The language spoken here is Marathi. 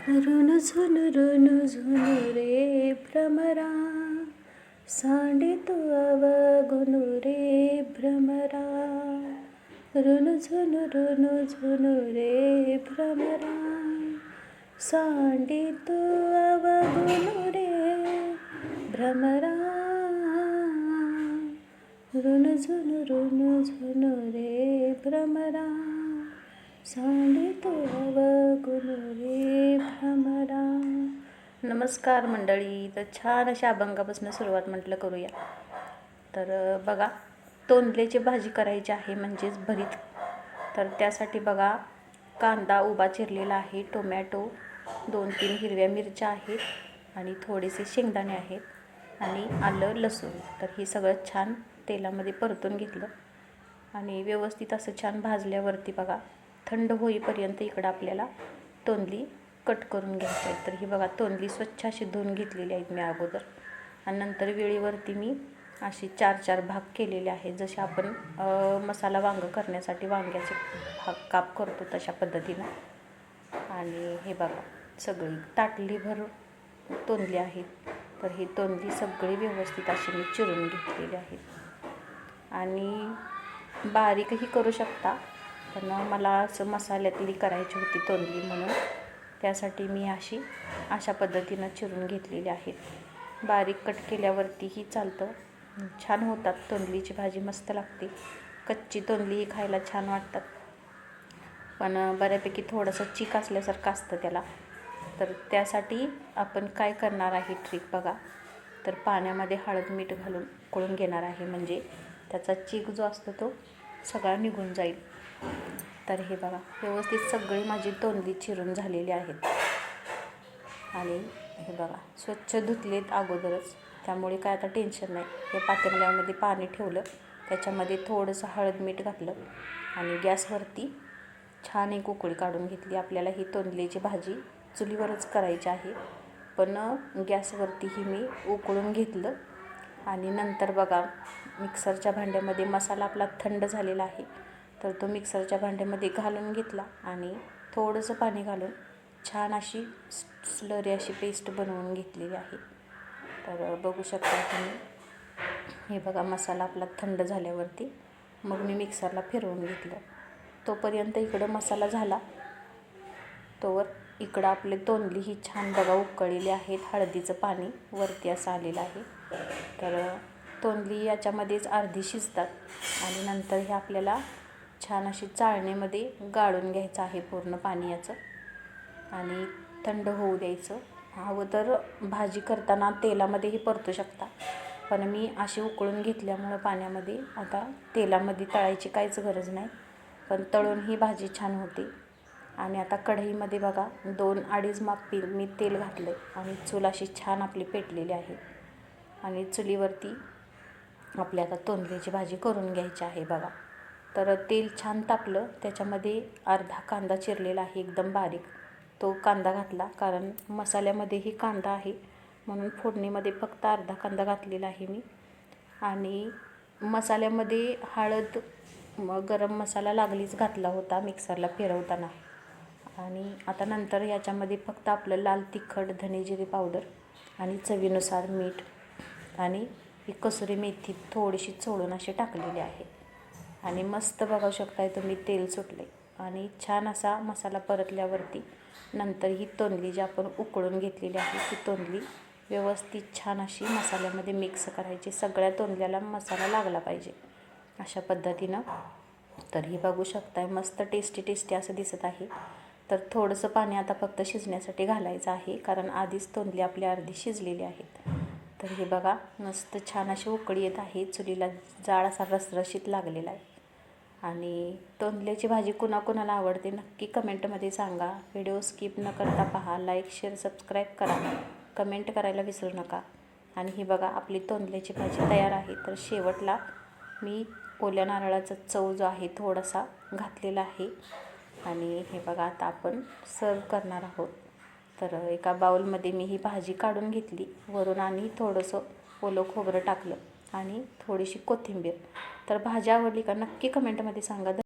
रुनु झुनु रे भ्रमरा, सांडितो अवगुनु रे भ्रमरा. रुनु झुनु रे भ्रमरा, सांडितो अवगुनु रे भ्रमरा. रुनु झुनु रे भ्रमरा, सांडितो अवगुनु रे भ्रमरा. नमस्कार मंडळी. तर छान अशा अभंगापासून सुरुवात म्हटलं करूया. तर बघा, तोंडल्याची भाजी करायची आहे, म्हणजेच भरीत. तर त्यासाठी बघा, कांदा उभा चिरलेला आहे, टोमॅटो, 2-3 हिरव्या मिरच्या आहेत आणि थोडेसे शेंगदाणे आहेत आणि आलं लसूण. तर हे सगळं छान तेलामध्ये परतून घेतलं आणि व्यवस्थित असं छान भाजल्यावरती बघा, थंड होईपर्यंत इकडं आपल्याला तोंडली कट करून घ्यायची आहे. तर ही बघा, तोंडली स्वच्छ अशी धुवून घेतलेली आहेत मी अगोदर आणि नंतर वेळीवरती मी अशी 4-4 भाग केलेले आहेत. जसे आपण मसाला वांग करण्यासाठी वांग्याचे भाग काप करतो तशा पद्धतीनं. आणि हे बघा, सगळी ताटलीभर तोंडली आहेत. तर ही तोंडली सगळी व्यवस्थित अशी मी चिरून घेतलेली आहेत आणि बारीकही करू शकता, पण मला असं मसाल्यातली करायची होती तोंडली, म्हणून त्यासाठी मी अशा पद्धतीनं चिरून घेतलेली आहेत. बारीक कट केल्यावरतीही चालतं, छान होतात. तोंडलीची भाजी मस्त लागते. कच्ची तोंडली खायला छान वाटतात, पण बऱ्यापैकी थोडंसं चीक असल्यासारखं असतं त्याला. तर त्यासाठी आपण काय करणार आहे ट्रिक बघा. तर पाण्यामध्ये हळद मीठ घालून उकळून घेणार आहे, म्हणजे त्याचा चीक जो असतो तो सगळा निघून जाईल. तर हे बघा, व्यवस्थित सगळी माझी तोंडली चिरून झालेली आहेत आणि हे बघा, स्वच्छ धुतलेत अगोदरच, त्यामुळे काय आता टेन्शन नाही. हे पातेल्यामध्ये पाणी ठेवलं, त्याच्यामध्ये थोडंसं हळद मीठ घातलं आणि गॅसवरती छान एक उकळी काढून घेतली. आपल्याला ही तोंडलीची भाजी चुलीवरच करायची आहे, पण गॅसवरतीही मी उकळून घेतलं आणि नंतर बघा, मिक्सरच्या भांड्यामध्ये मसाला आपला थंड झालेला आहे, तर तो मिक्सरच्या भांड्यामध्ये घालून घेतला आणि थोडंसं पाणी घालून छान अशी स्लरी अशी पेस्ट बनवून घेतलेली आहे. तर बघू शकता तुम्ही. हे बघा, मसाला आपला थंड झाल्यावरती मग मी मिक्सरला फिरवून घेतलं. तोपर्यंत इकडं मसाला झाला, तोवर इकडं आपले तोंडली ही छान बघा उकळलेली आहेत. हळदीचं पाणी वरती असं आलेलं आहे. तर तोंडली याच्यामध्येच अर्धी शिजतात आणि नंतर हे आपल्याला छान अशी चाळणीमध्ये गाळून घ्यायचं आहे पूर्ण पाणी याचं आणि थंड होऊ द्यायचं. हवं तर भाजी करताना तेलामध्येही परतू शकता, पण मी अशी उकळून घेतल्यामुळं पाण्यामध्ये आता तेलामध्ये तळायची काहीच गरज नाही, पण तळून ही भाजी छान होते. आणि आता कढईमध्ये बघा 2-2.5 माप मी तेल घातलं आणि चूल अशी छान आपली पेटलेली आहे आणि चुलीवरती आपल्या आता तोंडलीची भाजी करून घ्यायची आहे बघा. तर तेल छान तापलं, त्याच्यामध्ये अर्धा कांदा चिरलेला आहे एकदम बारीक, तो कांदा घातला. कारण मसाल्यामध्येही कांदा आहे, म्हणून फोडणीमध्ये फक्त अर्धा कांदा घातलेला आहे मी. आणि मसाल्यामध्ये हळद, गरम मसाला लागलीच घातला होता मिक्सरला फिरवताना. आणि आता नंतर याच्यामध्ये फक्त आपलं लाल तिखट, धने जिरे पावडर आणि चवीनुसार मीठ आणि ही कसुरी मेथी थोडीशी चोळून अशी टाकलेली आहे आणि मस्त बघू शकताय तुम्ही तेल सुटले. आणि छान असा मसाला परतल्यावरती नंतर ही तोंडली जी आपण उकळून घेतलेली आहे ती तोंडली व्यवस्थित छान अशी मसाल्यामध्ये मिक्स करायची. सगळ्या तोंडल्याला मसाला लागला पाहिजे अशा पद्धतीनं. तर ही बघू शकताय मस्त टेस्टी असं दिसत आहे. तर थोडंसं पाणी आता फक्त शिजण्यासाठी घालायचं आहे, कारण आधीच तोंडली आपली अर्धी शिजलेली आहेत. तर हे बघा, मस्त छान अशी उकळी येत आहे. चुलीला जाळ असा रसरशीत लागलेला आहे. आणि तोंडल्याची भाजी कुणाकुणाला आवडते नक्की कमेंटमध्ये सांगा. व्हिडिओ स्किप न करता पहा, लाईक शेअर सबस्क्राईब करा, कमेंट करायला विसरू नका. आणि ही बघा, आपली तोंडल्याची भाजी तयार आहे. तर शेवटला मी ओल्या नारळाचा चव जो आहे थोडासा घातलेला आहे आणि हे बघा, आता आपण सर्व करणार आहोत. तर एका बाउलमध्ये मी ही भाजी काढून घेतली वरून आणि थोडंसं ओलं खोबरं टाकलं आणि थोडीशी कोथिंबीर. तर भाजी आवडली का नक्की कमेंटमध्ये सांगा.